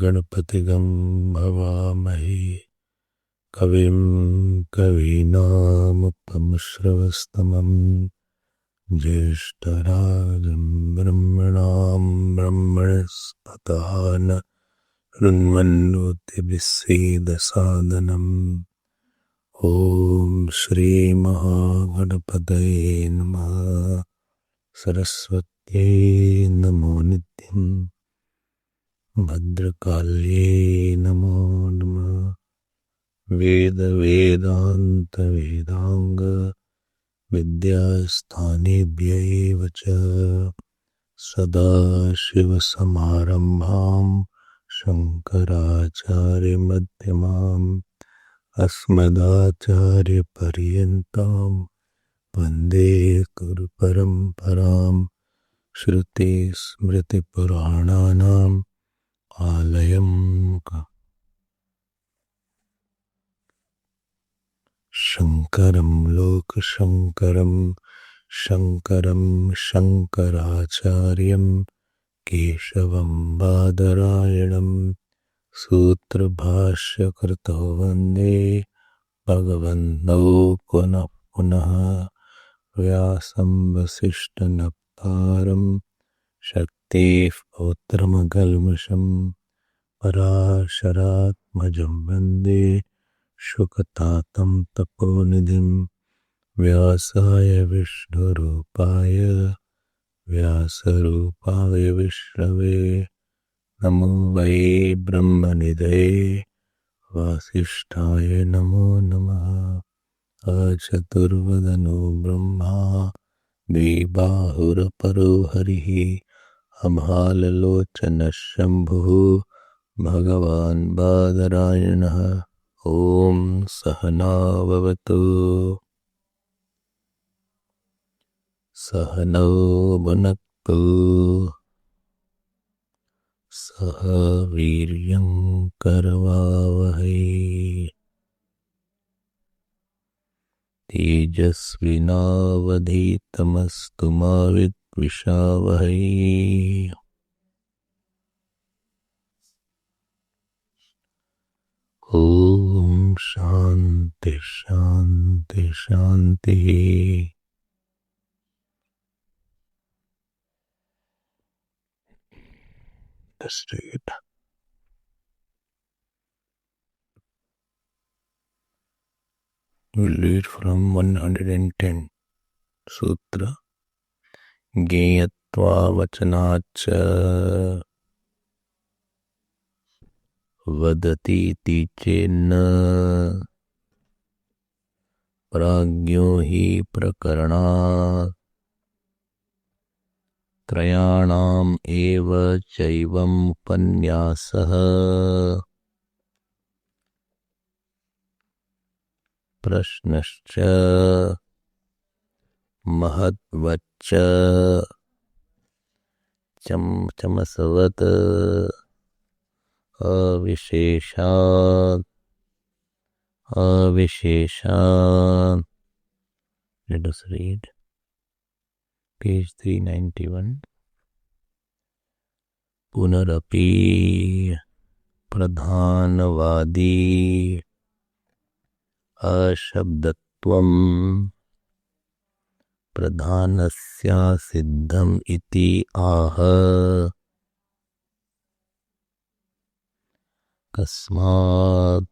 गणपतिगं भवामहे कविं कवीनामुपमश्रवस्तमं ज्येष्ठराजं ब्रह्मणां ब्रह्मणस्पतः ऋन्वन्नोतिभिस्सीदसादनम्। ॐ श्रीमहागणपतये नमः। सरस्वत्यै नमो नित्यम्। भद्रकाल्ये नमो नमः। वेद वेदान्त वेदांग विद्यास्थानेभ्यैव च सदाशिवसमारम्भां शङ्कराचार्यमध्यमाम् अस्मदाचार्यपर्यन्तां वन्दे गुरुपरम्परां। श्रुतिस्मृतिपुराणानाम् आलयं शङ्करं लोकशङ्करं शङ्करं शङ्कराचार्यं केशवं बादरायणं सूत्रभाष्यकृतो वन्दे भगवन्तौ पुनः पुनः। व्यासं वसिष्ठनप्तारं शक्तेः पौत्रमकल्मषं पराशरात्मजं वन्दे शुकतातं तपोनिधिं। व्यासाय विष्णुरूपाय व्यासरूपाय विष्णवे नमो वै ब्रह्मनिधये वासिष्ठाय नमो नमः। अचतुर्वदनो ब्रह्मा द्विबाहुरपरो हरिः अभाललोचनः शम्भुः भगवान् बादरायणः। ॐ सहना भवतु सहनौ भुनक्तु सह वीर्यं करवावहै तेजस्विनावधीतमस्तु मा विद्विषावहै। ओम शांति शांति शांति। We'll read from 110 सूत्र। ज्ञेयत्वा वचनाच्च वदतीति चेन्न प्राज्ञो हि प्रकरणात् त्रयाणाम् एव चैवम् उपन्यासः। प्रश्नश्च महद्वच्च चमसवत् अविशेषात्। Let us read page 391. पुनरपि प्रधानवादी अशब्दत्वम् प्रधानस्य सिद्धम् इति आह। कस्मात्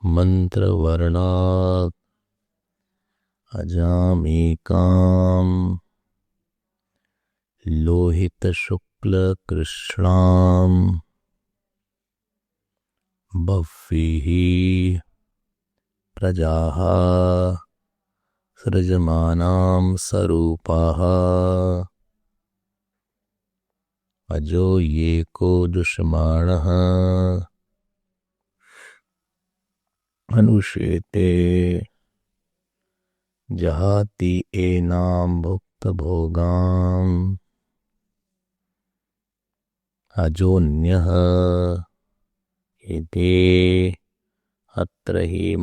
मंत्रवर्णात् अजामेकाम् लोहितशुक्लकृष्णाम् बह्वीः प्रजाः सृजमानां सरूपाः अजो ये को दुष्माणः अनुशेते जहाति एनां भुक्तभोगाम् अजोन्यः इति अत्र हि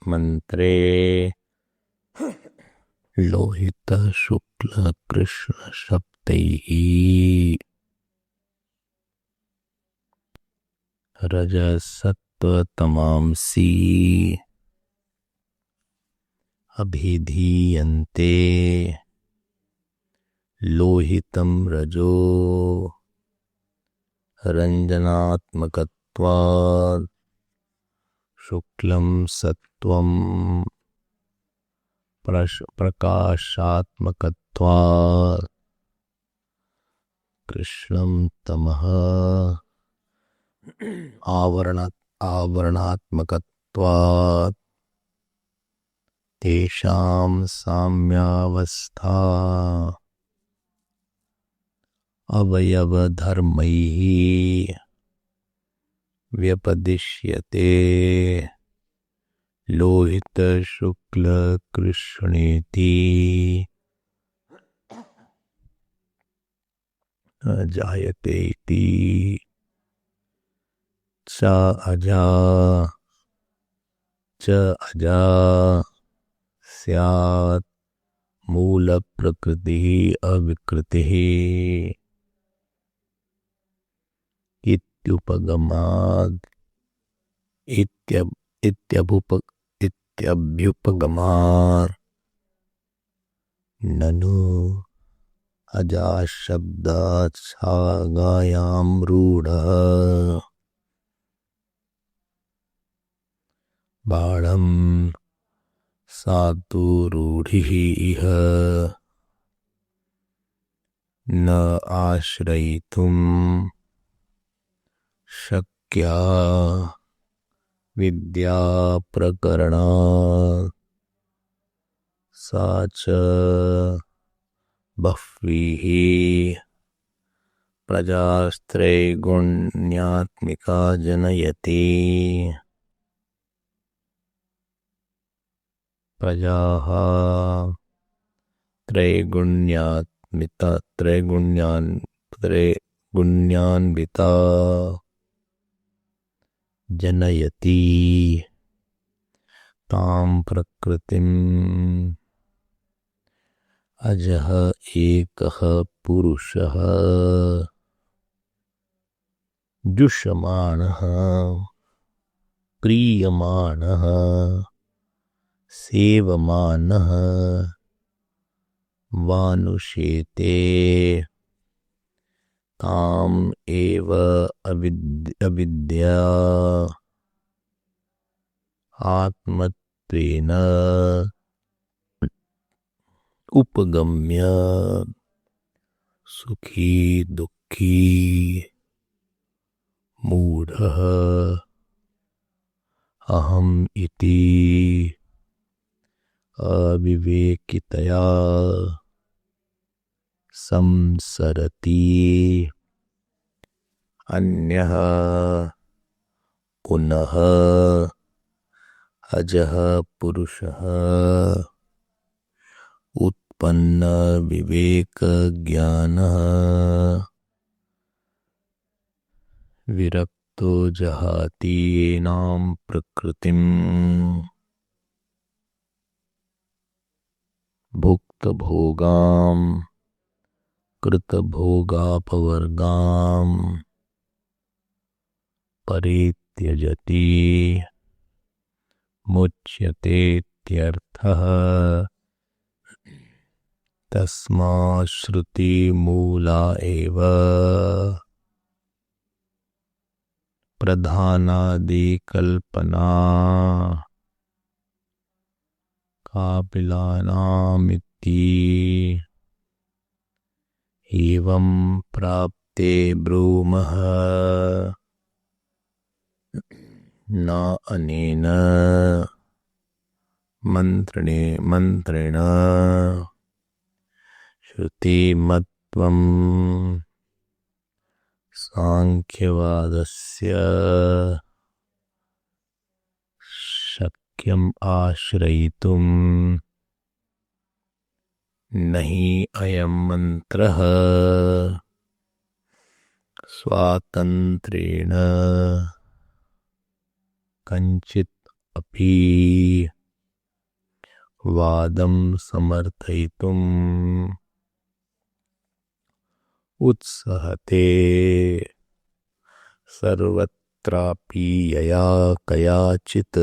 मंत्रे लोहित शुक्ल कृष्ण शब्दैः रजसत्व तमांसी अभिधीयन्ते लोहितं रजो रंजनात्मकत्वात् शुक्लं सत्वं प्रकाशात्मकत्वात् कृष्णं तमः आवरणात्मकत्वात् तेषां साम्यावस्था अवयवधर्मैः व्यपदिश्यते लोहित शुक्ल कृष्णेति जायते इति च अजा स्यात् मूल प्रकृतिः अविकृतिः इत्युपगमात् इत्यभ्युपगमात् ननु अजाशब्दात् छागायां रूढः बाणं सातु रूढिः इह न आश्रयितुं शक्या विद्या प्रकरणात् सा च बह्वीः प्रजास्त्रैगुण्यात्मिका जनयति प्रजाः त्रैगुण्यान्विता जनयति तां प्रकृतिम् अजः एकः पुरुषः जुषमाणः प्रीयमाणः सेवमानः वानुषेते ताम् एव अविद्या आत्मत्वेन उपगम्य सुखी दुःखी मूढ़ः अहम् इति अविवेकितया संसरति अन्यः पुनः अजः पुरुषः उत्पन्न विवेक ज्ञानः विरक्तो जहाति येनां प्रकृतिम् भुक्तभोगां कृतभोगापवर्गां परित्यजति मुच्यतेत्यर्थः तस्मात् श्रुतिमूला एव प्रधानादिकल्पना कापिलानामिति एवं प्राप्ते ब्रूमः न अनेन मंत्रेण श्रुतिमत्वं सांख्यवादस्य शक्यम् आश्रयितुं नहि अयं मंत्रः स्वातन्त्र्येण कञ्चित् अपि वादं समर्थयितुम् उत्सहते सर्वत्र सर्वत्रापि यया कयाचित्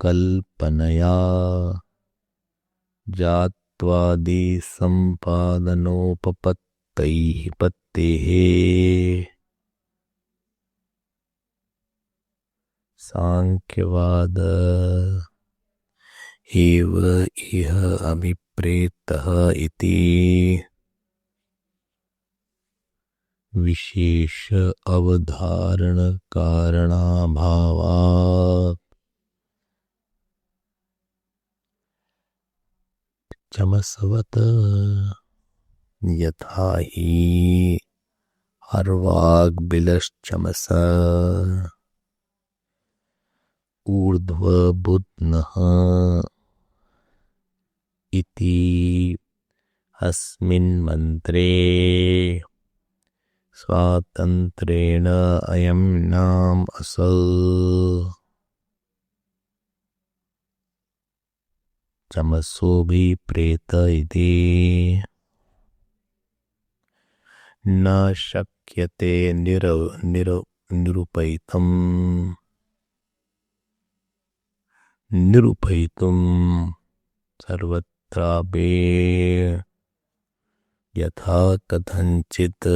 कल्पनया जात्वादि सम्पादनोपपत्तैः पत्तेः सांख्यवाद एव इह अभिप्रेतः इति विशेष अवधारण कारणाभावात् चमसवत् यथा हि अर्वाग्बिलश्चमस ऊर्ध्वबुध्नः इति अस्मिन् मन्त्रे स्वातन्त्रेण अयं नाम असौ चमसोऽभिप्रेत इति न शक्यते निरूपयितुं सर्वत्रापि यथा कथञ्चित्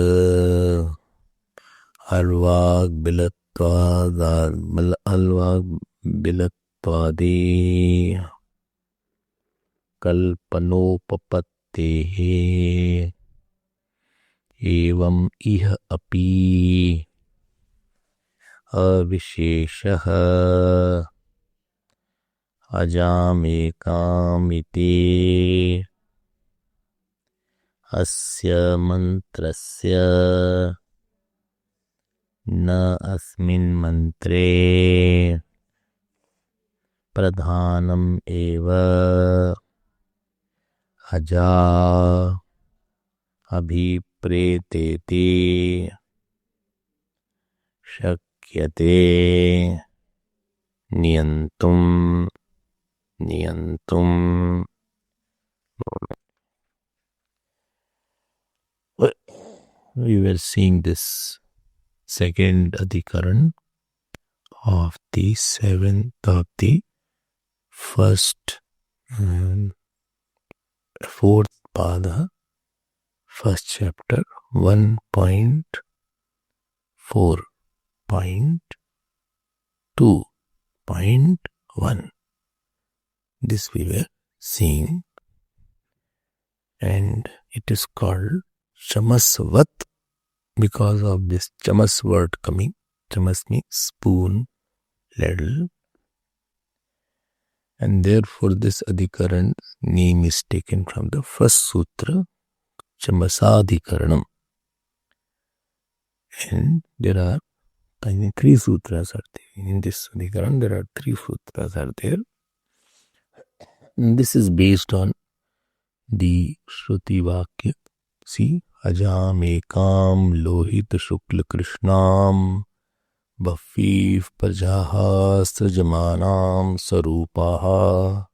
अर्वाग्बिलत्वादि कल्पनोपपत्तेः एवं इह अपि अविशेषः अजामेकामिति अस्य मन्त्रस्य न अस्मिन् मन्त्रे प्रधानम् एव अजा अभिप्रेतेति शक्यते नियन्तुं We were seeing this second adhikaran of the seventh of the first and fourth pada, first chapter 1.4.2.1. This we were seeing, and it is called chamasvat because of this chamas word coming. Chamas means spoon, ladle, and therefore this adhikaran name is taken from the first sutra, Chamasadhikaranam. And there are, I think, 3 sutras are there. In this adhikaran there are 3 sutras are there. And this is based on the Shruti Vakya. See, Ajam Ekam Lohit Shukla Krishnam Bhafiv Prajaha Srajamanam Sarupaha.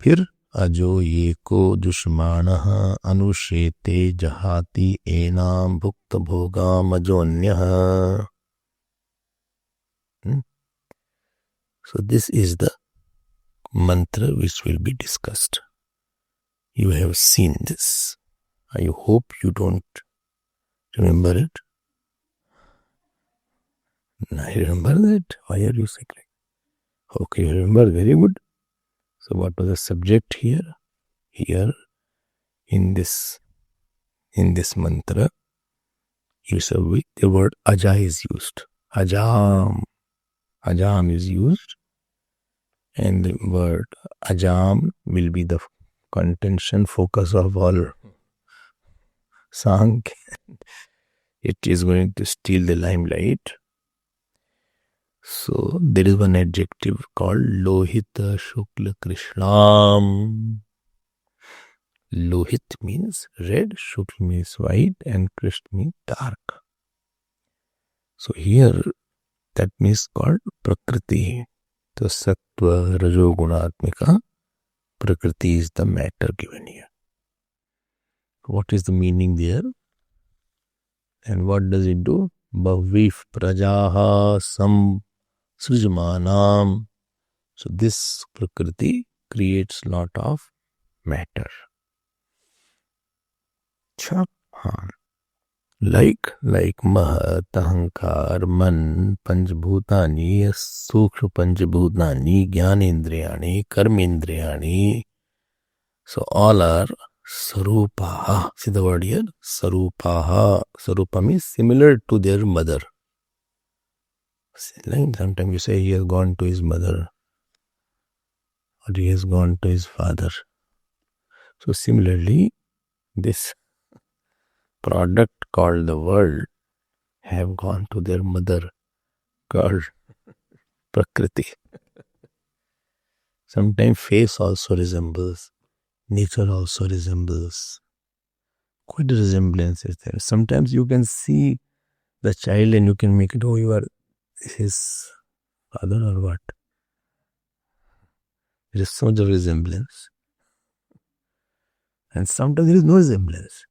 फिर अजो ये को दुष्मानः अनुशेते जहाति eNAM भुक्त भोगाम अजोन्यः. So this is the mantra which will be discussed. You have seen this. I hope you don't remember it. I remember that. Why are you saying like? Okay, you remember, very good. So what was the subject here? Here in this mantra, the word aja is used. Ajam is used, and the word ajam will be the contention focus of all Sankhya. It is going to steal the limelight. So there is one adjective called Lohita Shukla Krishnam. Lohit means red, Shukla means white, and Krishna means dark. So here that means called Prakriti. So Sattva Rajogunatmika Prakriti is the matter given here. What is the meaning there? And what does it do? Bhavif prajaha sam srijmanam. So this Prakriti creates lot of matter. Like Mahat, Ahankar, Man, Panchbhutani, Sukshma Panchbhutani, Jnanendriyani, Karmendriyani. So all are Sarupaha. See the word here? Sarupaha. Sarupa means similar to their mother. Sometimes you say he has gone to his mother or he has gone to his father. So similarly, this product called the world have gone to their mother called Prakriti. Sometimes face also resembles, nature also resembles. Quite a resemblance is there. Sometimes you can see the child and you can make it, oh, you are his father or what. There is so much of resemblance. And sometimes there is no resemblance.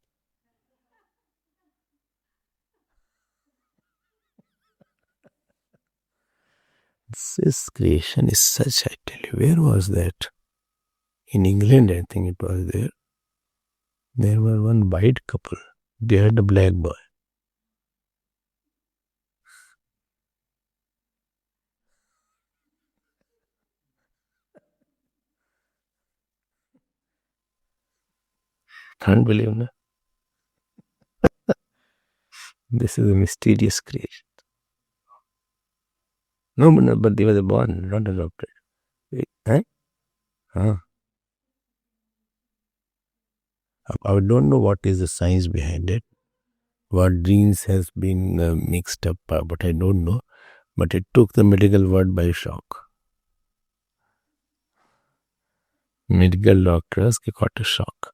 This creation is such, I tell you, where was that? In England, I think it was there. There were one white couple. They had a black boy. Can't believe, no? This is a mysterious creation. No, but they were born, not adopted. Eh? Huh? I don't know what is the science behind it. What genes has been mixed up, but I don't know. But it took the medical world by shock. Medical doctors got a shock.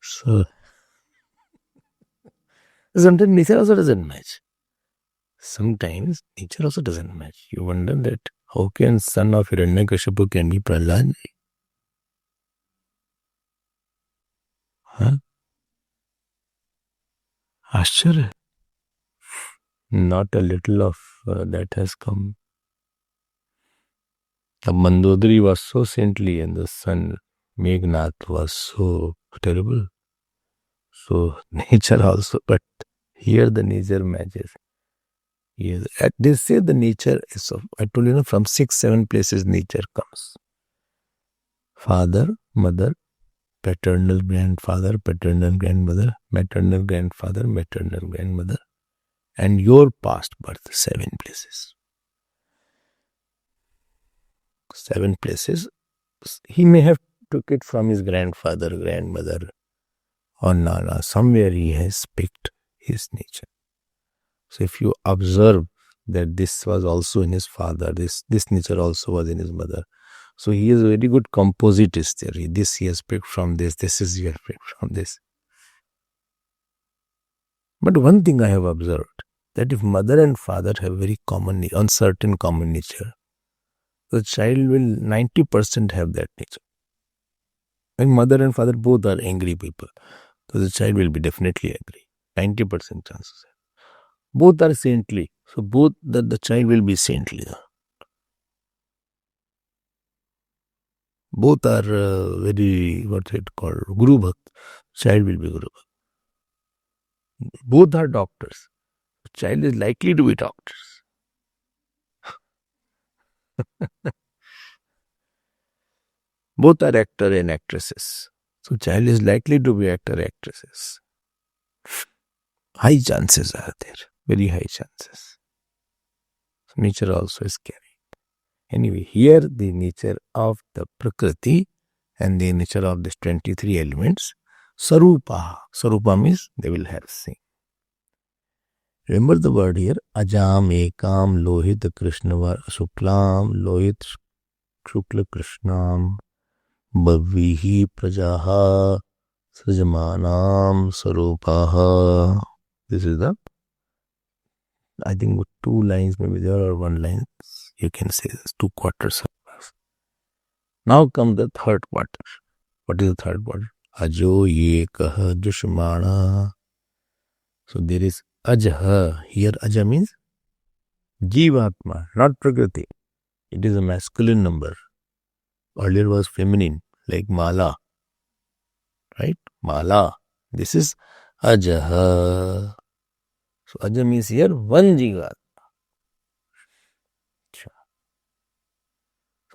So sometimes nature also doesn't match. Sometimes nature also doesn't match. You wonder that how can son of Hiranyakashipu can be Prahlad? Huh? Ashcharya. Not a little of that has come. The Mandodari was so saintly and the son Meghnath was so terrible. So nature also, but here the nature matches. Yes. They say the nature is of, I told you, from 6-7 places nature comes. Father, mother, paternal grandfather, paternal grandmother, maternal grandfather, maternal grandmother, and your past birth, 7 places. 7 places. He may have took it from his grandfather, grandmother, or Nana. Somewhere he has picked his nature. So if you observe that this was also in his father, this nature also was in his mother. So he is a very good compositist there. This he has picked from this is he has picked from this. But one thing I have observed, that if mother and father have very common, uncertain common nature, the child will 90% have that nature. When mother and father both are angry people, so the child will be definitely angry. 90% chances. Both are saintly, so both the child will be saintly. Both are very, what's it called, Guru Bhakt. Child will be Guru Bhakt. Both are doctors. Child is likely to be doctors. Both are actor and actresses. So child is likely to be actor, actresses. High chances are there. Very high chances. So nature also is carrying. Anyway, here the nature of the Prakriti and the nature of these 23 elements, Sarupa. Sarupa means they will have seen. Remember the word here, Ajam, Ekam, Lohit, Krishnavar, Suklam, Lohit, Shukla, Krishnam, Bhavihi, Prajaha, Sajamanam, Sarupaha. This is the, I think 2 lines maybe there or 1 line. You can say this, 2 quarters. Now comes the 3rd quarter. What is the 3rd quarter? Ajo ye kaha dushmana. So there is Ajaha. Here Aja means Jivatma, not Prakriti. It is a masculine number. Earlier was feminine, like Mala. Right? Mala. This is Ajaha. So Aja means here one Jivatma. So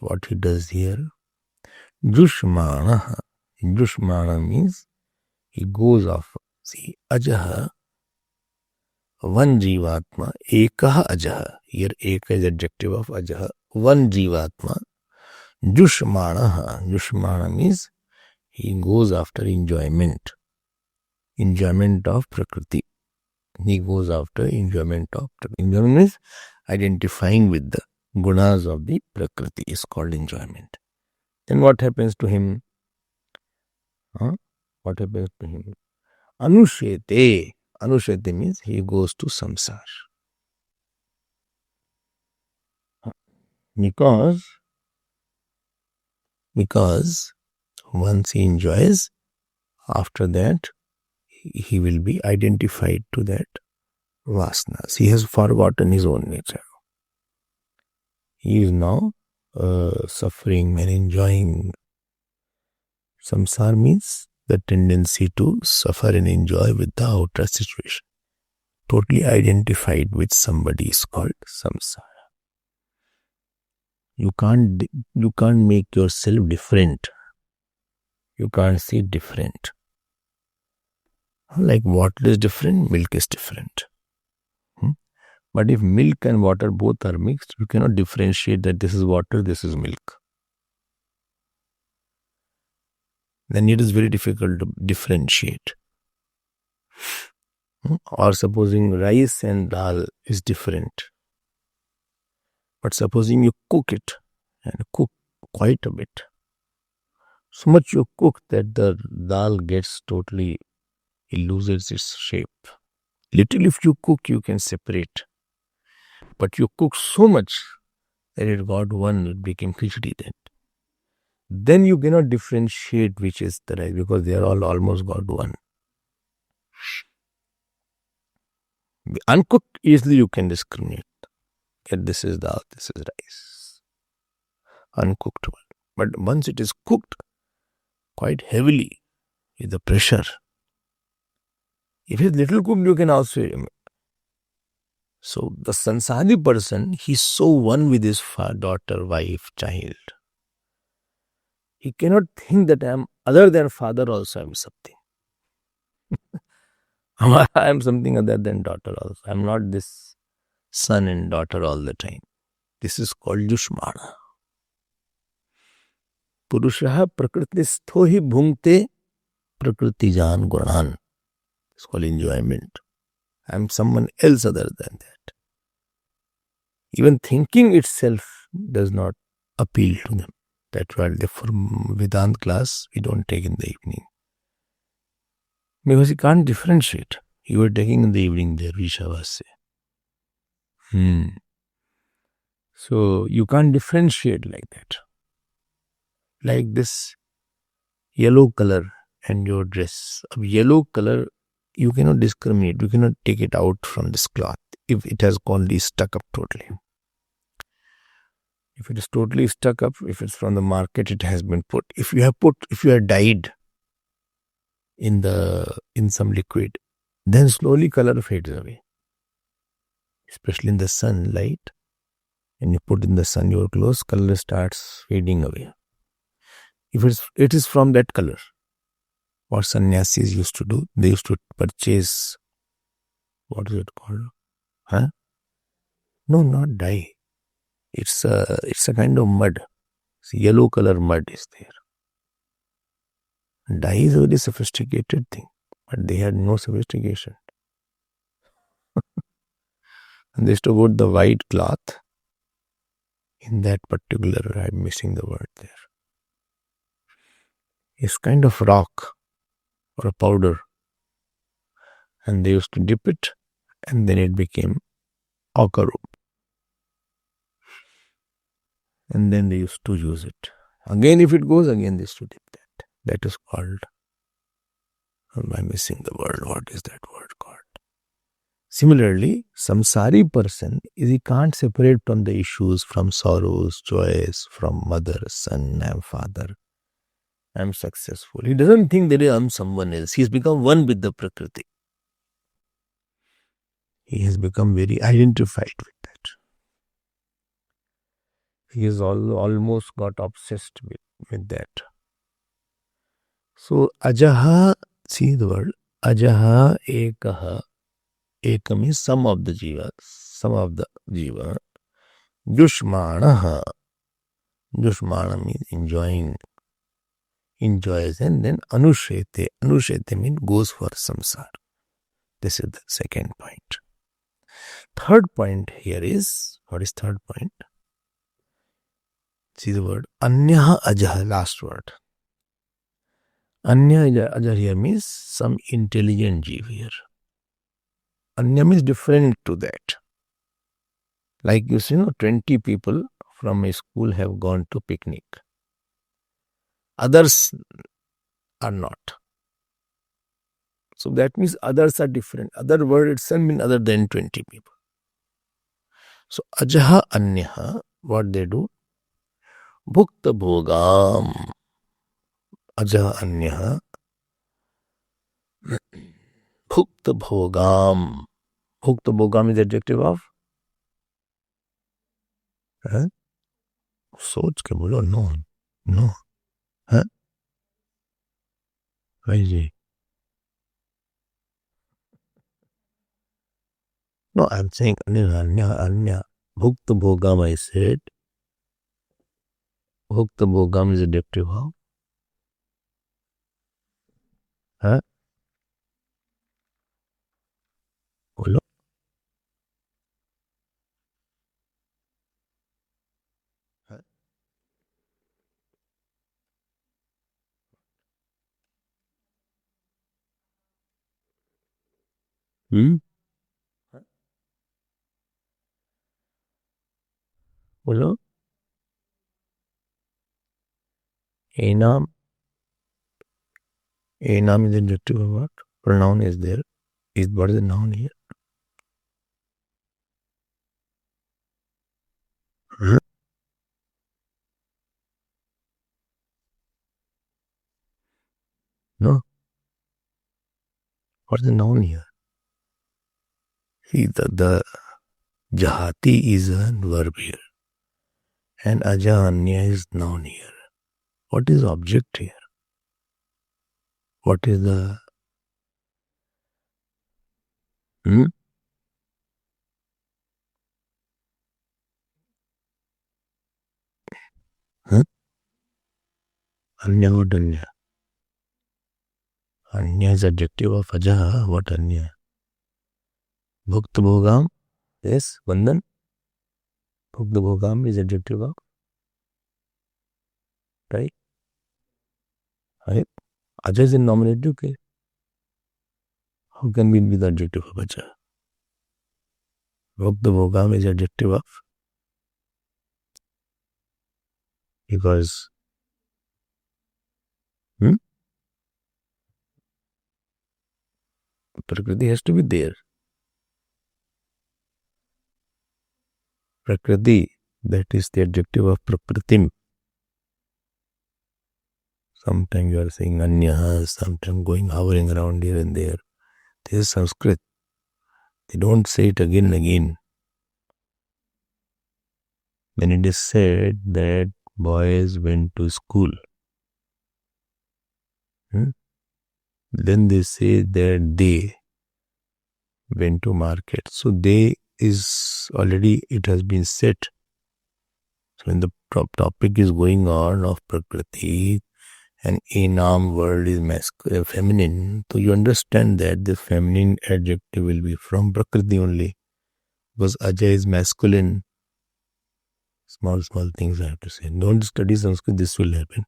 what he does here? Jushmana. Jushmana means he goes off. See, Ajaha, one Jivatma, Ekaha Ajaha. Here Eka is adjective of Ajaha. One Jivatma. Jushmana. Jushmana means he goes after enjoyment. Enjoyment of Prakriti. He goes after enjoyment of Prakriti. Enjoyment means identifying with the gunas of the Prakriti is called enjoyment. Then what happens to him? What happens to him? Anushete. Anushete means he goes to samsara. Because once he enjoys, after that he will be identified to that vasanas. He has forgotten his own nature. He is now suffering and enjoying. Samsara means the tendency to suffer and enjoy with the outer situation. Totally identified with somebody is called samsara. You can't make yourself different. You can't see different. Like water is different, milk is different. But if milk and water both are mixed, you cannot differentiate that this is water, this is milk. Then it is very difficult to differentiate. Or supposing rice and dal is different. But supposing you cook it and cook quite a bit. So much you cook that the dal gets totally, it loses its shape. Little if you cook, you can separate. But you cook so much that it got one, it became khichdi then. Then you cannot differentiate which is the rice because they are all almost got one. Uncooked, easily you can discriminate. That this is dal, this is rice. Uncooked one. But once it is cooked quite heavily with the pressure, if it is little cooked, you can also. So the sansari person, he is so one with his daughter, wife, child. He cannot think that I am other than father also I am something. I am something other than daughter also. I am not this son and daughter all the time. This is called Jushmana. Purushaha prakristho hi bhungte prakritijan gunan. It's called enjoyment. I am someone else other than that. Even thinking itself does not appeal to them. That's why for Vedant class we don't take in the evening. Because you can't differentiate. You were taking in the evening there, Vishavasya. So you can't differentiate like that. Like this yellow color and your dress. A yellow color, you cannot discriminate. You cannot take it out from this cloth if it has only stuck up totally. If it is totally stuck up, if it's from the market, it has been put. If you have dyed in some liquid, then slowly color fades away. Especially in the sunlight, and you put in the sun your clothes, color starts fading away. If it is from that color, what sannyasis used to do, they used to purchase, what is it called? No, not dye. It's a kind of mud. It's yellow color mud is there. Dye is a very sophisticated thing, but they had no sophistication. And they used to put the white cloth in that particular, I'm missing the word there. It's kind of rock or a powder. And they used to dip it, and then it became ochre. And then they used to use it. Again, if it goes, again they used to dip that. That is called, I'm missing the word. What is that word called? Similarly, samsari person is he can't separate from the issues, from sorrows, joys, from mother, son, I'm father, I'm successful. He doesn't think that I'm someone else. He's become one with the Prakriti. He has become very identified with that. He has almost got obsessed with that. So, ajaha, see the word, ajaha ekaha. Ekam is some of the jiva. Jushmanaha. Jushmana means enjoys, and then anushete. Anushete means goes for samsara. This is the second point. Third point here is, what is third point? See the word anyaha ajaha, last word. Anya ajaha here means some intelligent jiva here. Anya means different to that. Like you see, 20 people from a school have gone to picnic. Others are not. So that means others are different. Other word itself means other than 20 people. So ajaha anyaha, what they do? Bhukta bhogam. Ajaha anyaha. Bhukta bhogam. Bhukta bhogam is adjective of? सोच के बोलो. No. Why ji? No, I'm saying anya. Bhukta bhogam, I said. Bhukta bhogam is adjective of? बोलो. बोलो. Enam. Enam is adjective of what? Pronoun is there. What is the noun here? No. What is the noun here? See, the jahati is a verb here. And ajahanya is noun here. What is object here? What is the... Anya, what anya? Anya is adjective of ajaha. What anya? Bhukta bhogam. Yes, Vandan. Bhukta bhogam is adjective of? Right? Aja is in nominative. Okay. How can we be the adjective of aja? Bhukta bhogam is adjective of? Because Prakriti has to be there. Prakriti, that is the adjective of Prakratim. Sometimes you are saying Anya, sometimes going hovering around here and there. This is Sanskrit. They don't say it again and again. When it is said that boys went to school, then they say that they went to market. So they is already, it has been said. So when the topic is going on of Prakriti and Enam word is feminine, so you understand that the feminine adjective will be from Prakriti only. Because Aja is masculine. Small things I have to say. Don't study Sanskrit, this will happen.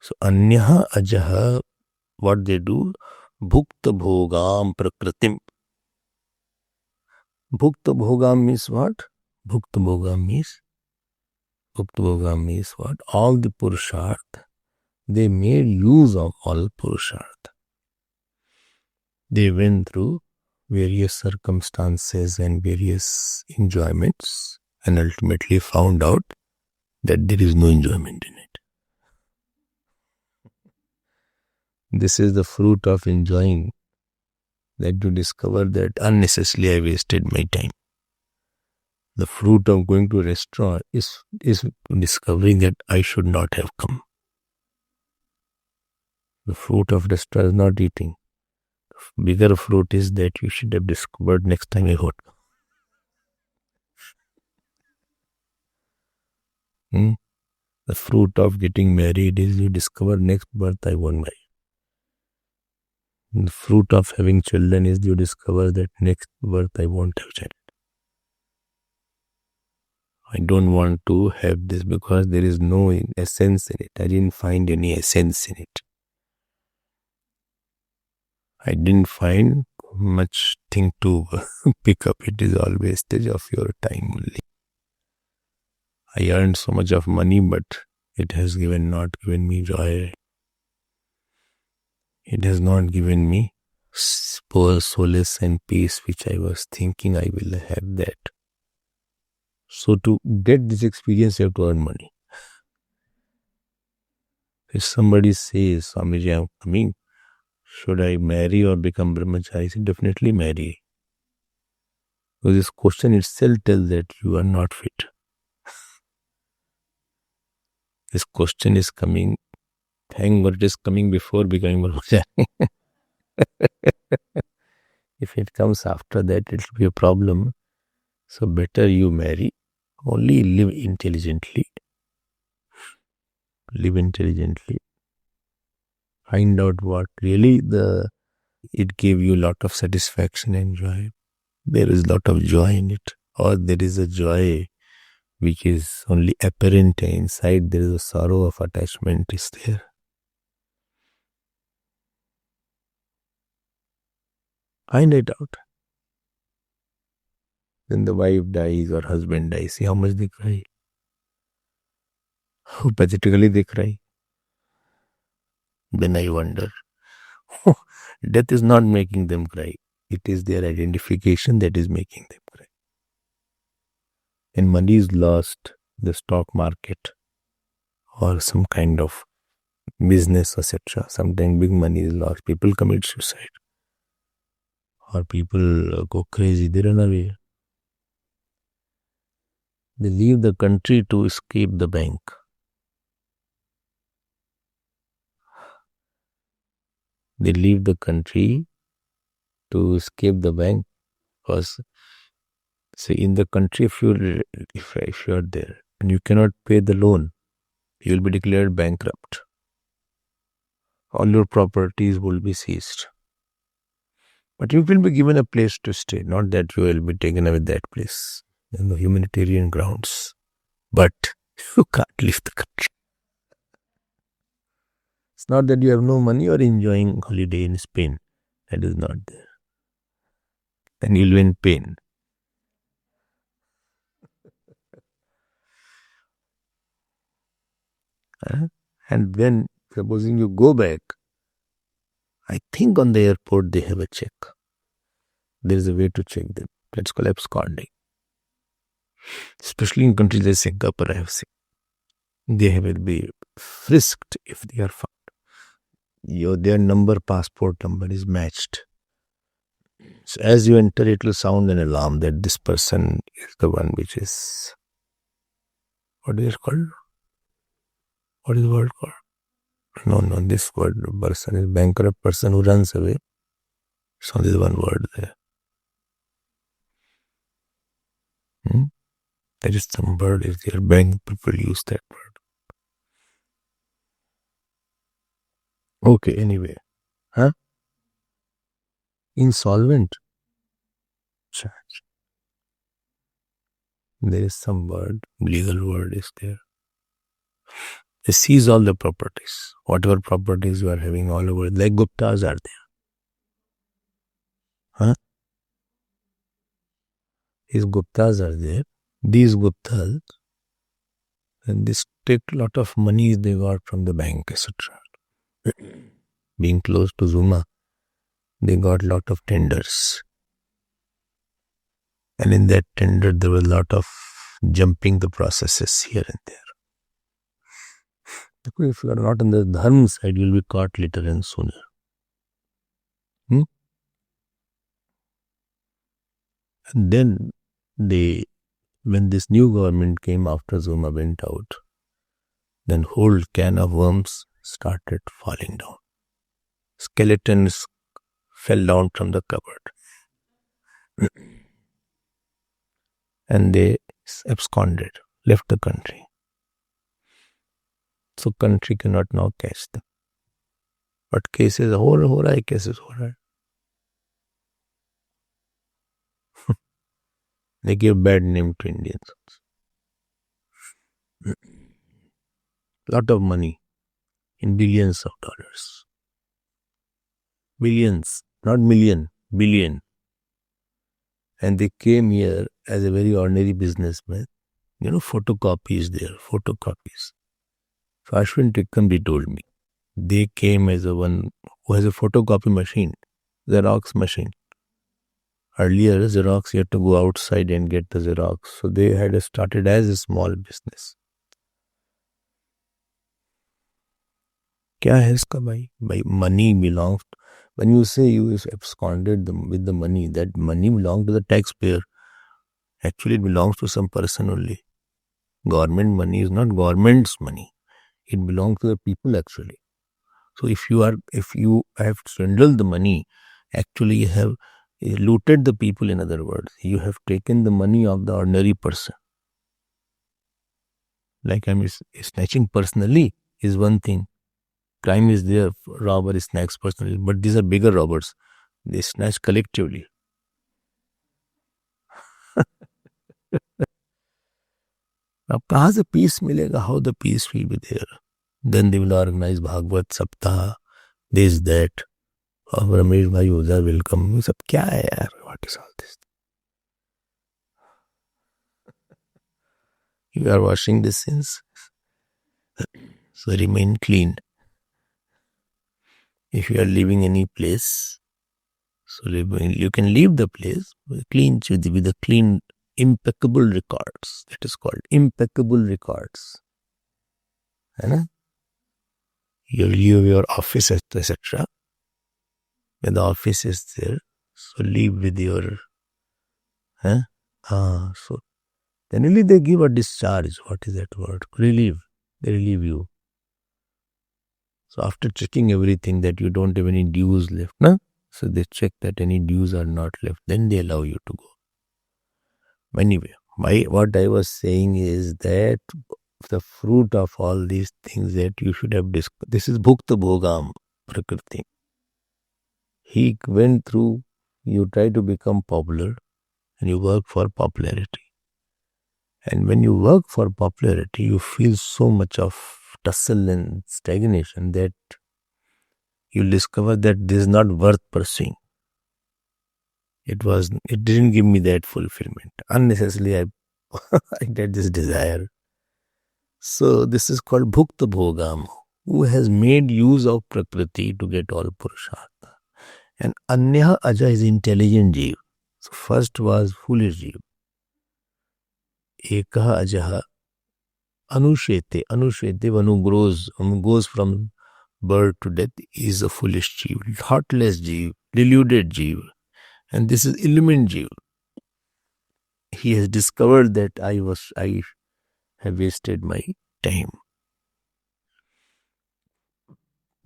So Anyaha Ajaha, what they do? Bhukta bhogam prakritim. Bhukta bhogam means what? Bhukta bhogam means what? All the Purusharth. They made use of all Purusharth. They went through various circumstances and various enjoyments, and ultimately found out that there is no enjoyment in it. This is the fruit of enjoying, that you discover that unnecessarily I wasted my time. The fruit of going to a restaurant is discovering that I should not have come. The fruit of restaurant is not eating. The bigger fruit is that you should have discovered next time I would come. The fruit of getting married is you discover next birth I won't marry. The fruit of having children is you discover that next birth I won't have child. I don't want to have this because there is no essence in it. I didn't find any essence in it. I didn't find much thing to pick up. It is all wastage of your time only. I earned so much of money, but it has not given me joy. It has not given me solace and peace, which I was thinking I will have that. So to get this experience, you have to earn money. If somebody says, Swamiji, I am coming, should I marry or become brahmachari? I say, definitely marry. So this question itself tells that you are not fit. This question is coming, thank God it is coming before becoming brahmachari. If it comes after that, it will be a problem. So better you marry. Only live intelligently. Live intelligently. Find out what really it gave you a lot of satisfaction and joy. There is a lot of joy in it. Or there is a joy which is only apparent inside. There is a sorrow of attachment is there. Find it out. When the wife dies or husband dies, see how much they cry. How pathetically they cry. Then I wonder, death is not making them cry. It is their identification that is making them cry. And money is lost, the stock market or some kind of business, etc. Sometimes big money is lost. People commit suicide. Or people go crazy. They run away. They leave the country to escape the bank. They leave the country to escape the bank because, say, in the country, if you are there and you cannot pay the loan, you will be declared bankrupt. All your properties will be seized. But you will be given a place to stay, not that you will be taken away that place. On the humanitarian grounds. But you can't leave the country. It's not that you have no money or enjoying holiday in Spain. That is not there. Then you'll be in pain. And then, supposing you go back, I think on the airport they have a check. There is a way to check them. That's called absconding. Especially in countries like Singapore, I have seen. They will be frisked if they are found. Their passport number is matched. So as you enter, it will sound an alarm that this person is the one which is, what is it called? What is the word called? No, this word person is bankrupt person who runs away. So there is one word there. There is some word is there. Bank people use that word. Okay, anyway. Insolvent. There is some word, legal word is there. They seize all the properties. Whatever properties you are having all over, like Guptas are there. These Guptas are there. These Guptas, and they take a lot of money they got from the bank, etc. Being close to Zuma, they got a lot of tenders. And in that tender, there was a lot of jumping the processes here and there. If you are not on the dharma side, you will be caught later and sooner. And then when this new government came after Zuma went out, then whole can of worms started falling down. Skeletons fell down from the cupboard. And they absconded, left the country. So country cannot now catch them. But cases हो रहा है, cases हो रहा है. They give bad name to Indians. Lot of money in billions of dollars. Billions, not million, billion. And they came here as a very ordinary businessman. Photocopies there, photocopies. So Ashwin Tikkamji told me, they came as one who has a photocopy machine, Xerox machine. Earlier, Xerox, you had to go outside and get the Xerox. So they had started as a small business. क्या है इसका भाई? By money belongs. When you say you absconded with the money, that money belongs to the taxpayer. Actually, it belongs to some person only. Government money is not government's money. It belongs to the people actually. So if you have swindled the money, actually you have looted the people. In other words, you have taken the money of the ordinary person. Like I'm snatching personally is one thing. Crime is there, robber snatches personally, but these are bigger robbers. They snatch collectively. अब कहाँ से peace मिलेगा? How the peace will be there? Then they will organize Bhagavad Saptah, this, that. अब रमेश भाई ओझा welcome. ये सब क्या है यार? What is all this? You are washing the sins. So remain clean. If you are leaving any place, so you can leave the place clean with the clean, impeccable records. That is called impeccable records. You leave your office, etc. When the office is there, so leave with your. So then only they give a discharge. What is that word? Relieve. They relieve you. So after checking everything that you don't have any dues left, so they check that any dues are not left, then they allow you to go. Anyway, what I was saying is that the fruit of all these things that you should have discussed, this is Bhukta Bhogam Prakriti. He went through, you try to become popular and you work for popularity. And when you work for popularity, you feel so much of tussle and stagnation that you'll discover that this is not worth pursuing. It didn't give me that fulfillment. Unnecessarily, I get this desire. So this is called Bhukta Bhogam, who has made use of Prakriti to get all Purushartha. And Anya Aja is intelligent Jeev. So first was foolish Jeev. Ekaha Ajaha Anushete, one who goes from birth to death is a foolish Jeev, thoughtless Jeev, deluded Jeev. And this is illumined Jeev. He has discovered that I have wasted my time.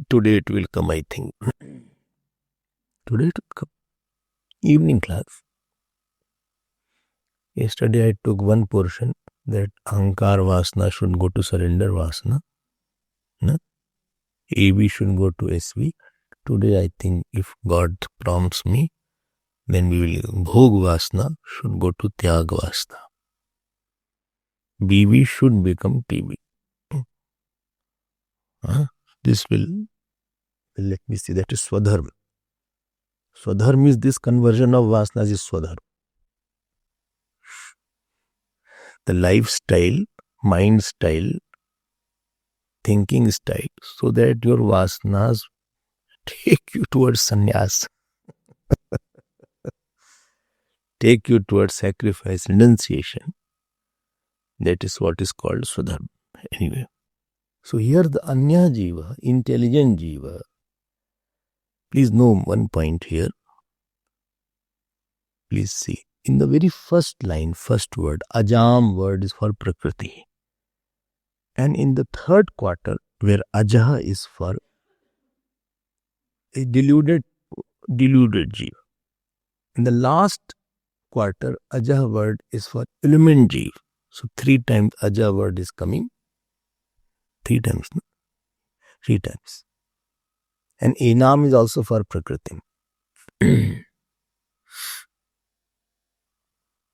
Today it will come, I think. Today it will come. Evening class. Yesterday I took one portion that Ahankar Vasana should go to surrender Vasana. AV should go to SV. Today I think if God prompts me, then we will Bhog Vasana should go to Tyag Vasana. BV should become TB. This will, let me see, that is Swadharma. Swadharma is this conversion of Vasanas is Swadharma. The lifestyle, mind style, thinking style, so that your Vasanas take you towards sannyas. take you towards sacrifice, renunciation. That is what is called Swadharma. Anyway, so here the Anya Jiva, intelligent Jiva, please know one point here. Please see. In the very first line, first word, Ajam word is for Prakriti. And in the third quarter, where Ajaha is for a deluded Jiva. In the last quarter, Ajaha word is for element Jiva. So 3 times Ajaha word is coming. 3 times. No? 3 times. And Enam is also for Prakriti.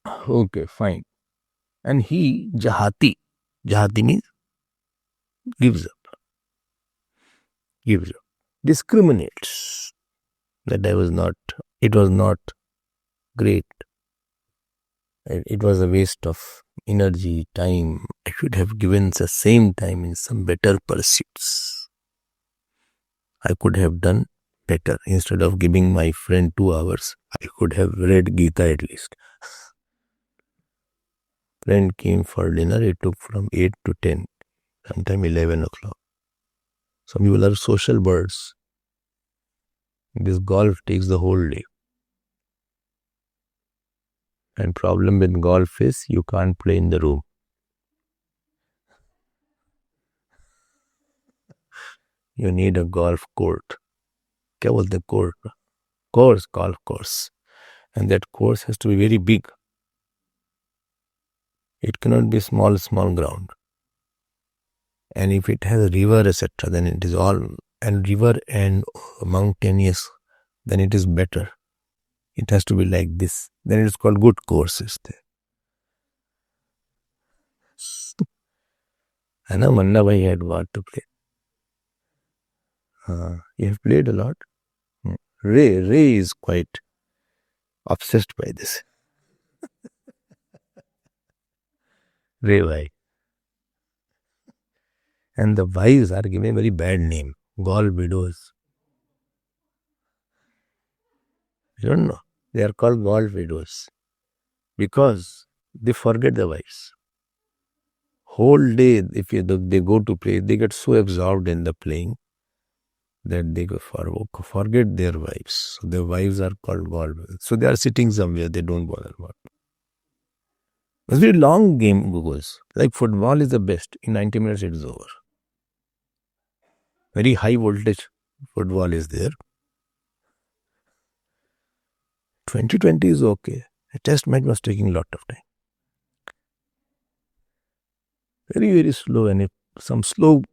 Okay, fine. And he, Jahati means gives up. Discriminates that it was not great. It was a waste of energy, time. I should have given the same time in some better pursuits. I could have done better. Instead of giving my friend 2 hours, I could have read Gita at least. Friend came for dinner, it took from 8 to 10, sometime 11 o'clock. Some people are social birds. This golf takes the whole day. And problem with golf is you can't play in the room. You need a golf court. What was the court? Golf course. And that course has to be very big. It cannot be small ground. And if it has a river, etc., then it is all, and river and mountainous, then it is better. It has to be like this. Then it is called good courses there. I know Manna Bhai had what to play. You have played a lot. Ray is quite obsessed by this. Ray Bhai. And the wives are given a very bad name. Golf widows. You don't know. They are called golf widows. Because they forget the wives. Whole day, if they go to play, they get so absorbed in the playing that they forget their wives. So their wives are called golf widows. So they are sitting somewhere, they don't bother about it. It's a very long game goes. Like football is the best. In 90 minutes it is over. Very high voltage football is there. 2020 is okay. A test match was taking a lot of time. Very, very slow. And if some slow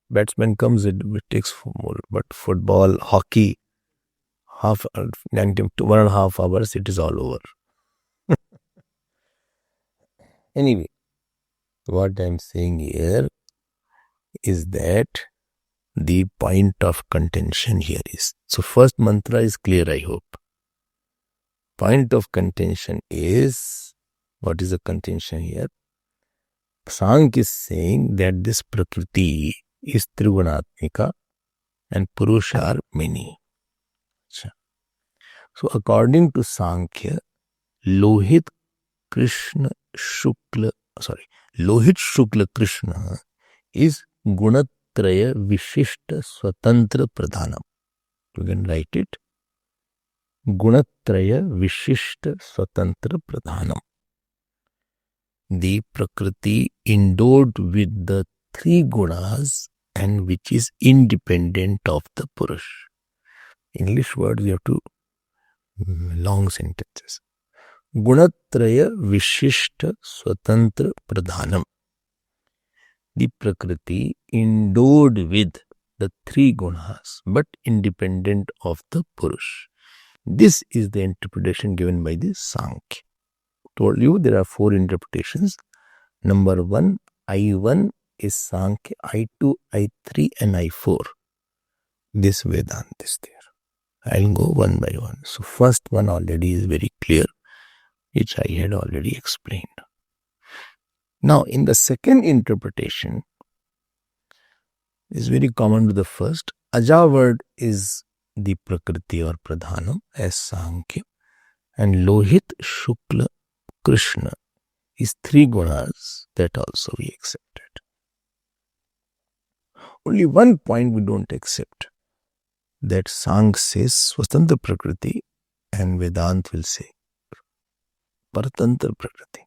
batsman comes, it takes more. But football, hockey, 1.5 hours, it is all over. Anyway, what I am saying here is that the point of contention here is, so first mantra is clear, I hope. Point of contention is, what is the contention here? Sankhya is saying that this Prakriti is Trigunatmika and Purusha are many. So according to Sankhya, Lohit Shukla Krishna is Gunatraya Vishishta Swatantra Pradhanam. You can write it. Gunatraya Vishishta Swatantra Pradhanam. The Prakriti endowed with the 3 gunas and which is independent of the Purush. English words you have to long sentences. Gunatraya Vishishta Swatantra Pradhanam. The Prakriti endowed with the 3 gunas but independent of the Purush. This is the interpretation given by the Sankhya. Told you there are 4 interpretations. Number 1, I1 is Sankhya, I2, I3 and I4. This Vedanta is there. I'll go one by one. So first one already is very clear, which I had already explained. Now in the second interpretation is very common to the first. Aja word is the Prakriti or Pradhanam as Sankhya. And Lohit, Shukla, Krishna is three gunas that also we accepted. Only one point we don't accept. That Sang says Swatantra Prakriti and Vedant will say Paratantra Prakriti.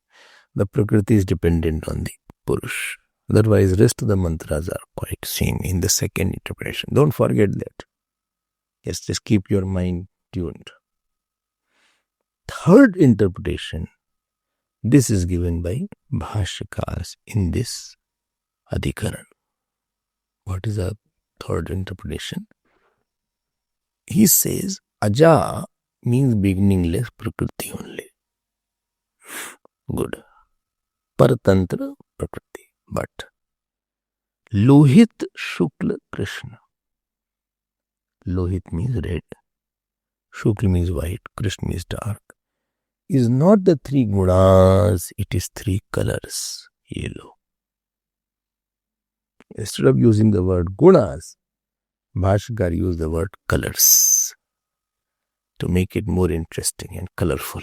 The Prakriti is dependent on the Purush. Otherwise, rest of the mantras are quite same in the second interpretation. Don't forget that. Yes, just keep your mind tuned. Third interpretation, this is given by Bhashyakars in this Adhikaran. What is the third interpretation? He says Aja means beginningless Prakriti only. Good. Paratantra Prakriti. But Lohit Shukla Krishna. Lohit means red. Shukla means white. Krishna means dark. Is not the three gunas, it is three colors. Yellow. Instead of using the word gunas, Bhashyakar used the word colors to make it more interesting and colorful.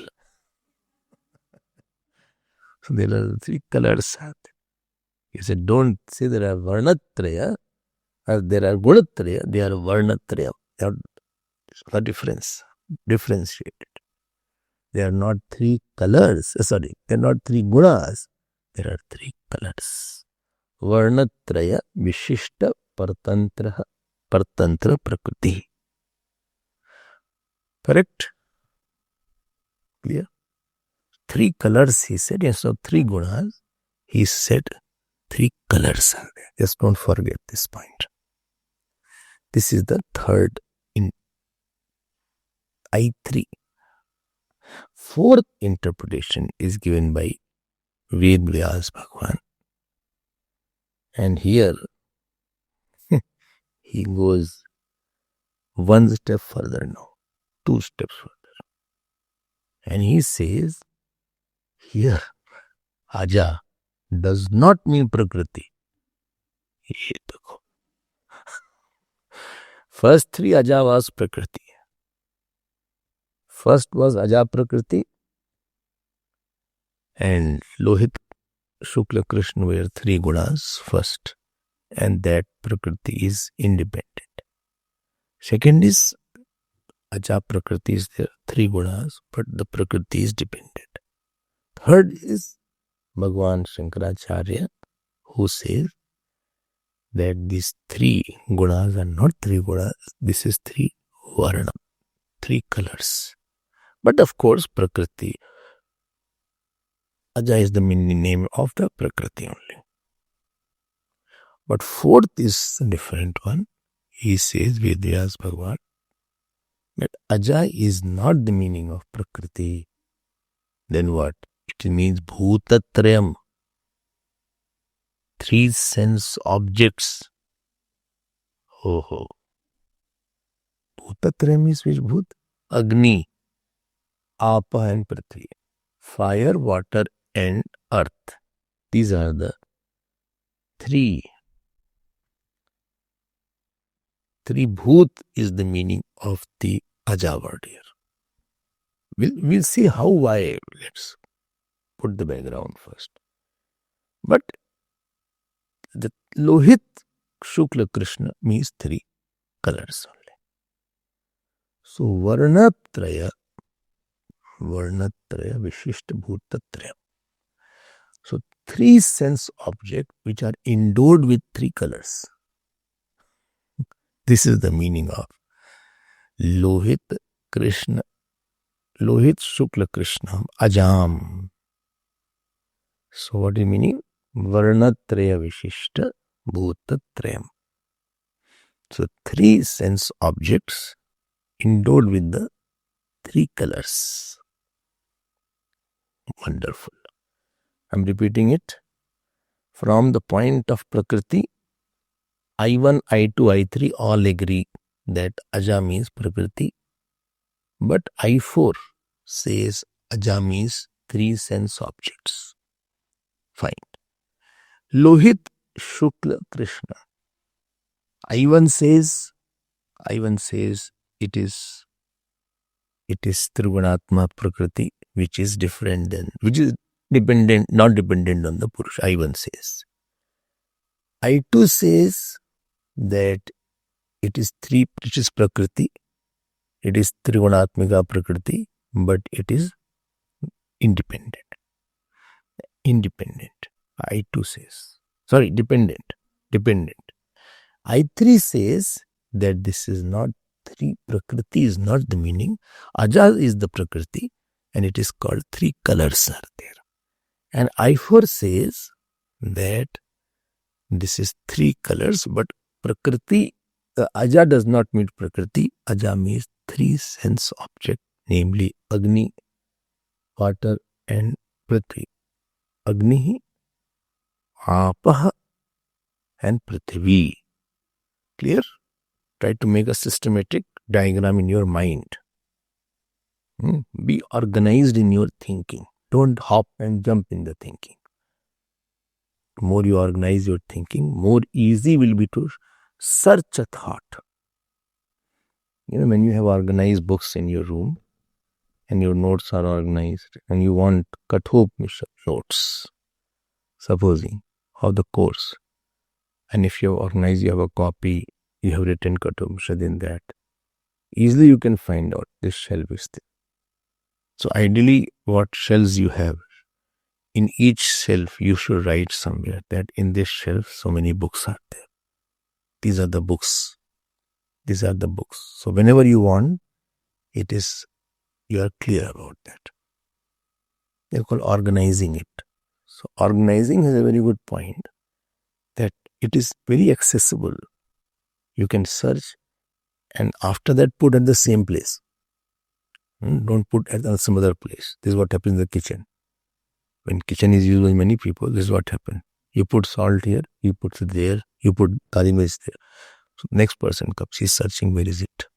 So there are three colors. He said, don't say there are varnatraya or there are gunatraya, they are varnatraya. They are the difference, differentiated. They are not three colors, they are not three gunas, there are three colors. Varnatraya Vishishta Paratantra Prakriti. Correct? Clear? Three colors, he said, instead of three gunas, he said three colors are there. Just don't forget this point. This is the third in I3. Fourth interpretation is given by Ved Vyas Bhagwan. And here he goes one step further now, two steps further. And he says, here, Aja does not mean Prakriti. First three Aja was Prakriti. First was Aja Prakriti and Lohit, Shukla, Krishna were three gunas first, and that Prakriti is independent. Second is Aja Prakriti is there, three gunas, but the Prakriti is dependent. Third is Bhagwan Shankaracharya, who says that these three gunas are not three gunas, this is three varna, three colors. But of course, Prakriti, Aja is the meaning name of the Prakriti only. But fourth is a different one. He says, Ved Vyas Bhagwan, that Aja is not the meaning of Prakriti. Then what? It means Bhutatrayam. Three sense objects. Oh. Bhutatrayam is which Bhut? Agni, Apa and Prithvi. Fire, water and earth. These are the three. Three Bhut is the meaning of the Aja word here. We'll see how, why. Let's put the background first. But the Lohit, Shukla, Krishna means three colors only. So Varnatraya Vishishta Bhutatraya. So three sense objects which are endowed with three colors. This is the meaning of Lohit, Krishna, Lohit, Shukla, Krishna, Ajam. So what is meaning? Varnatraya Vishishta Bhutatrayam. So three sense objects endowed with the three colors. Wonderful. I'm repeating it. From the point of Prakriti, I1, I2, I3 all agree that Aja means Prakriti. But I4 says Aja means three sense objects. Fine. Lohit, Shukla, Krishna. I1 says it is it is Trigunatma Prakriti, which is dependent, not dependent on the Purusha. I1 says. I2 says that it is Prakriti, it is Trigunatmika Prakriti, but it is independent. I2 says. Sorry, dependent. I3 says that this is not three, Prakriti is not the meaning. Aja is the Prakriti and it is called three colors are there. And I4 says that this is three colors, but Prakriti, Aja does not mean Prakriti. Aja means three sense object, namely Agni, water and Prithvi. Agni, Apah and Prithvi. Clear? Try to make a systematic diagram in your mind. Be organized in your thinking. Don't hop and jump in the thinking. The more you organize your thinking, more easy will be to search a thought. When you have organized books in your room and your notes are organized and you want Kathopanishad notes, supposing, of the course, and if you have organized, you have a copy, you have written Kathopanishad in that, easily you can find out this shelf is there. So ideally, what shelves you have, in each shelf you should write somewhere that in this shelf so many books are there. These are the books. So whenever you want, you are clear about that. They call organizing it. So organizing is a very good point, that it is very accessible. You can search and after that put at the same place. Don't put at some other place. This is what happens in the kitchen. When kitchen is used by many people, this is what happens. You put salt here, you put it there, you put kali mirch there. So next person comes, she's searching, where is it?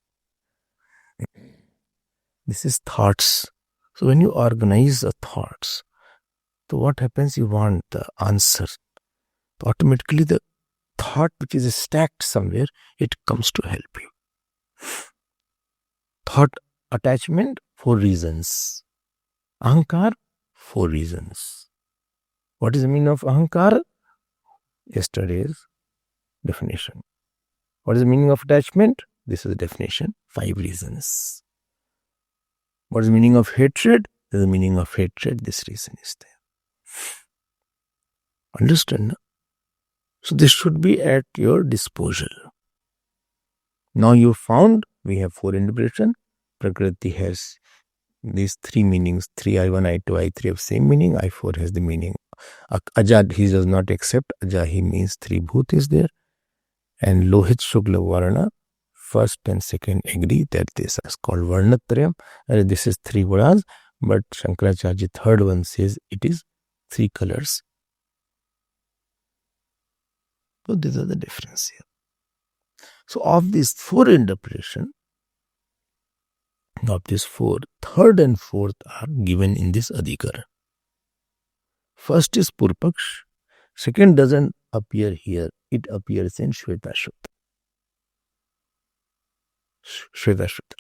This is thoughts. So when you organize the thoughts, so what happens? You want the answer. So automatically the thought which is stacked somewhere, it comes to help you. Thought attachment, 4 reasons. Ahankar, 4 reasons. What is the meaning of ahankar? Yesterday's definition. What is the meaning of attachment? This is the definition, 5 reasons. What is the meaning of hatred? This is the meaning of hatred, this reason is there. Understand? No? So this should be at your disposal. Now you found, we have 4 interpretations. Prakriti has these 3 meanings, 3 I1, I2, I3 have same meaning, I4 has the meaning. Aja, he does not accept, Aja, he means 3 bhut is there. And Lohit Shukla Varna, first and second agree that this is called Varnatrayam. This is 3 gunas, but Shankaracharya third one says it is 3 colors. So these are the difference here. So of these 4 interpretation, of these 4, third and fourth are given in this Adhikara. First is Purpaksh, second doesn't appear here, it appears in Shvetashut.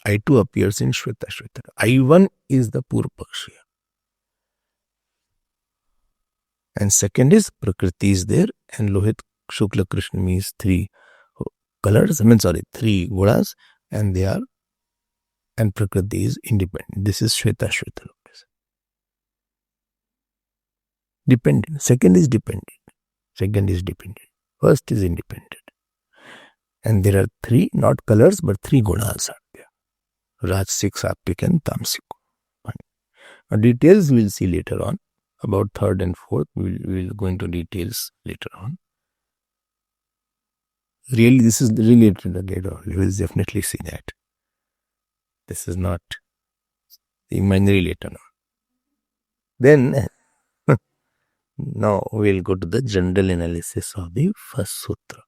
I2 appears in Shvetashut. I1 is the Purpaksh here. And second is Prakriti is there, and Lohit Shukla Krishna means 3 colors, 3 gunas, and they are, and Prakriti is independent. This is Shvetashveta. Dependent. Second is dependent. First is independent. And there are 3, not colors, but 3 gunas are there. Rajsik, Satvik and Tamsik. Details we'll see later on. About third and fourth, we'll go into details later on. Really, this is related later on. We will definitely see that. This is not the imaginary later on. Then, now we'll go to the general analysis of the first sutra.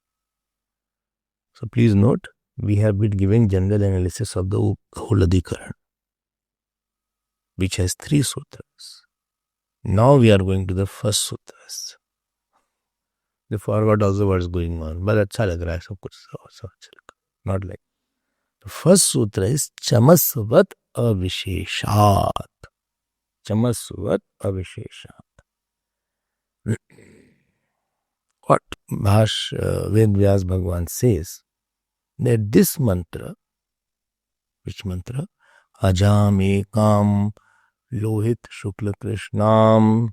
So please note, we have been giving general analysis of the whole Adhikara, which has 3 sutras. Now we are going to the first sutras. They forgot also what's going on, but अच्छा लग रहा है सब कुछ, not like. The first sutra is Chamasvat avisheshat. Chamasvat avisheshat. What Ved Vyas Bhagwan says that this mantra, which mantra? Ajam ekam lohit shukla krishnam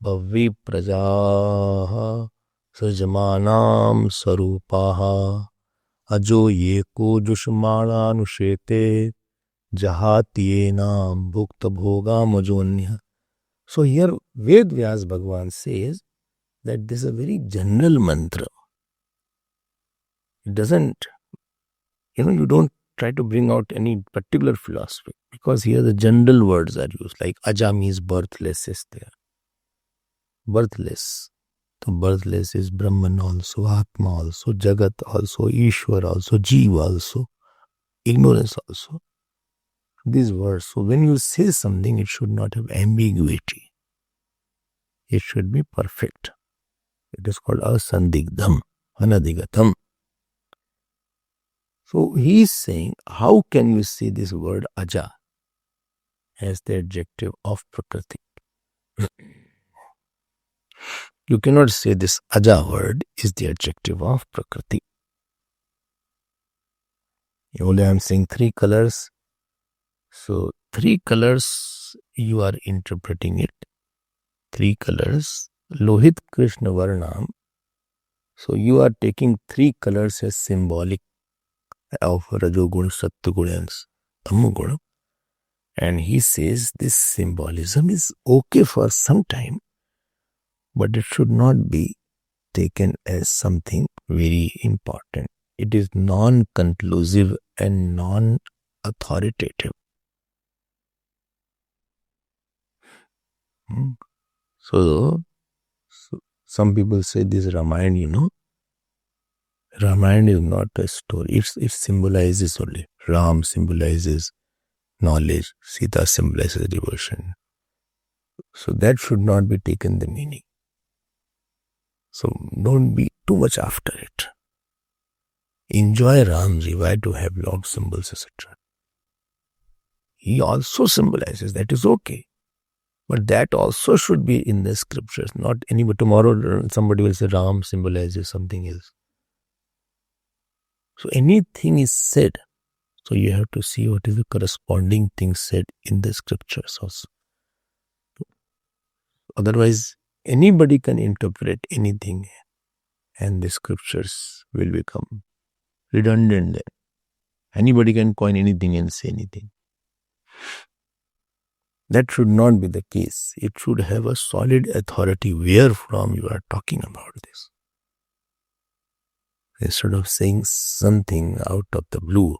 bhavi prajaha sajmanam sarupaha ajo yeko jushmana anushete jahatiyenam bhukta bhoga majonya. So here Ved Vyas Bhagwan says that this is a very general mantra. It doesn't, you don't try to bring out any particular philosophy, because here the general words are used, like Aja means birthless is there. Birthless. So birthless is Brahman also, Atma also, Jagat also, Ishwar also, Jeev also, ignorance also. These words. So when you say something, it should not have ambiguity. It should be perfect. It is called asandigdham, anadigatam. So he is saying, how can you say this word Aja as the adjective of Prakriti? You cannot say this Aja word is the adjective of Prakriti. Only I am saying three colors. So three colors you are interpreting it. Three colors. Lohit Krishna Varnam. So you are taking three colors as symbolic of Rajogun, Sattvagun and Tamogun. And he says this symbolism is okay for some time, but it should not be taken as something very important. It is non-conclusive and non-authoritative. So some people say this Ramayana, Ramayana is not a story. It symbolizes only. Ram symbolizes knowledge. Sita symbolizes devotion. So that should not be taken the meaning. So don't be too much after it. Enjoy Ramji. Why to have long symbols, etc. He also symbolizes. That is okay. But that also should be in the scriptures. Not anybody. Tomorrow somebody will say Ram symbolizes something else. So anything is said. So you have to see what is the corresponding thing said in the scriptures also. Otherwise, anybody can interpret anything and the scriptures will become redundant. Anybody can coin anything and say anything. That should not be the case. It should have a solid authority where from you are talking about this. Instead of saying something out of the blue,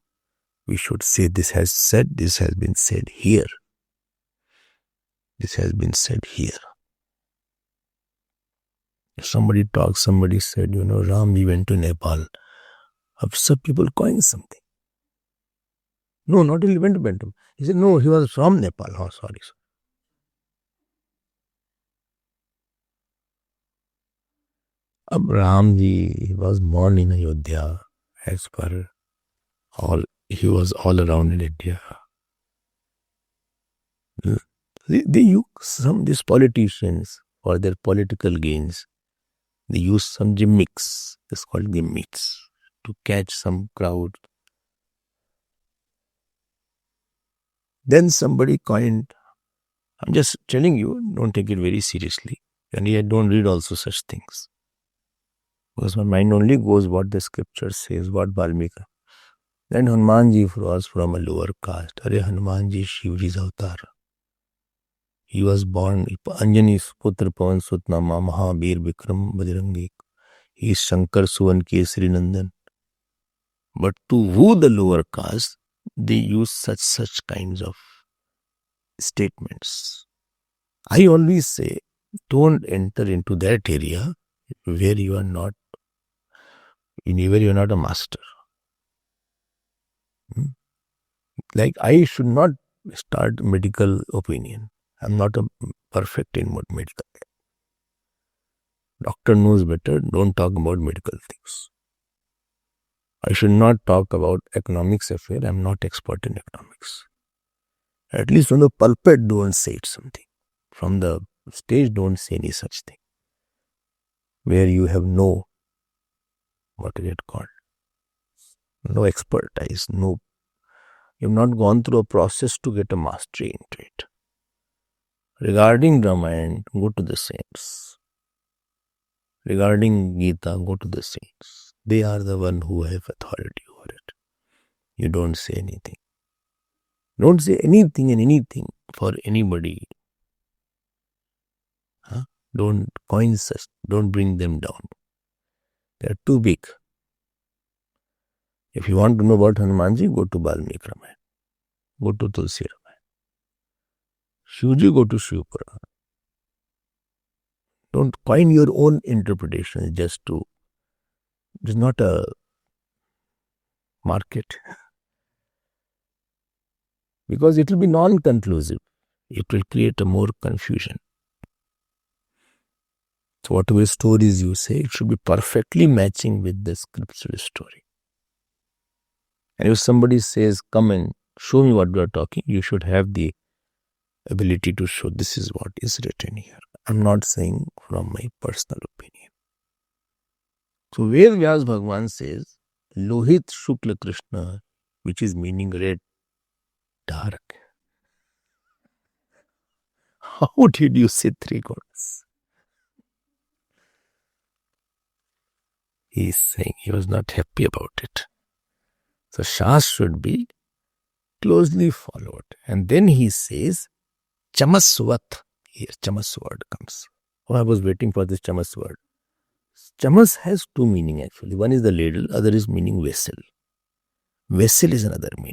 we should say this has been said here. This has been said here. If somebody talks, somebody said, Ram, we went to Nepal. Some people coin something. No, not really went to Nepal. He said, no, he was from Nepal. Oh, sorry. Ramji was born in Ayodhya, as per he was all around in India. They use these politicians for their political gains. They use some gimmicks. It's called gimmicks to catch some crowd. Then somebody coined. I'm just telling you, don't take it very seriously. And I don't read also such things. Because my mind only goes what the scripture says, what Valmiki. Then Hanumanji was from a lower caste. Are Hanumanji Shivji's avatar. He was born Anjani's Putra Pavan Sutnama Mahabir Vikram Bajrangi. He is Shankar Suvan Kesari Nandan. But to woo the lower caste, they use such kinds of statements. I always say, don't enter into that area where you are not a master. Like I should not start medical opinion. I'm not a perfect in medical. Doctor knows better. Don't talk about medical things. I should not talk about economics affair. I'm not expert in economics. At least from the pulpit, don't say it something. From the stage, don't say any such thing. Where you have no, what is it called? No expertise, no. You have not gone through a process to get a mastery into it. Regarding Ramayana, go to the saints. Regarding Gita, go to the saints. They are the one who have authority over it. You don't say anything. Don't say anything and anything for anybody. Don't coin such. Don't bring them down. They are too big. If you want to know about Hanumanji, go to Balmiki Ramayana. Go to Tulsi Ramayana. Shivji, go to Shiv Purana. Don't coin your own interpretation just to. It is not a market. Because it will be non-conclusive. It will create a more confusion. So whatever stories you say, it should be perfectly matching with the scriptural story. And if somebody says, come and show me what you are talking, you should have the ability to show this is what is written here. I'm not saying from my personal opinion. So where Vyas Bhagwan says, Lohit Shukla Krishna, which is meaning red, dark. How did you say three gods? He is saying he was not happy about it. So Shas should be closely followed. And then he says, Chamaswat. Here, Chamas word comes. Oh, I was waiting for this Chamas word. Chamas has two meanings actually. One is the ladle, other is meaning vessel. Vessel is another meaning.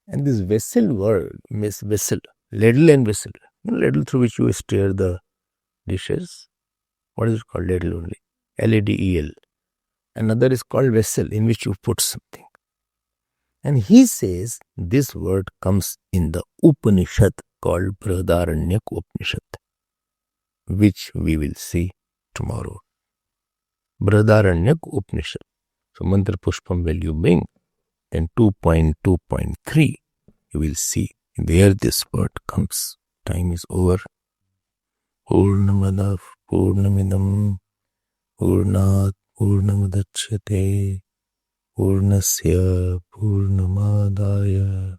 And this vessel word means vessel, ladle and vessel. Ladle through which you stir the dishes. What is it called? Ladle only. Ladel. Another is called vessel in which you put something. And he says this word comes in the Upanishad called Brihadaranyaka Upanishad, which we will see tomorrow. Brihadaranyaka Upanishad. So Mantra Pushpam will you bring, then 2.2.3 you will see where this word comes. Time is over. Purnamadav Purnamidam Purnat Purnamadachyate Purnasya Purnamadaya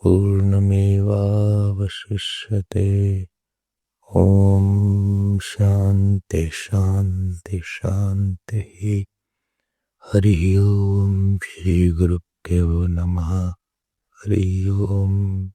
Purnameva Vashishyate. Om Shanti Shanti Shanti. Hari Om Shri Guru Namaha. Hari Om.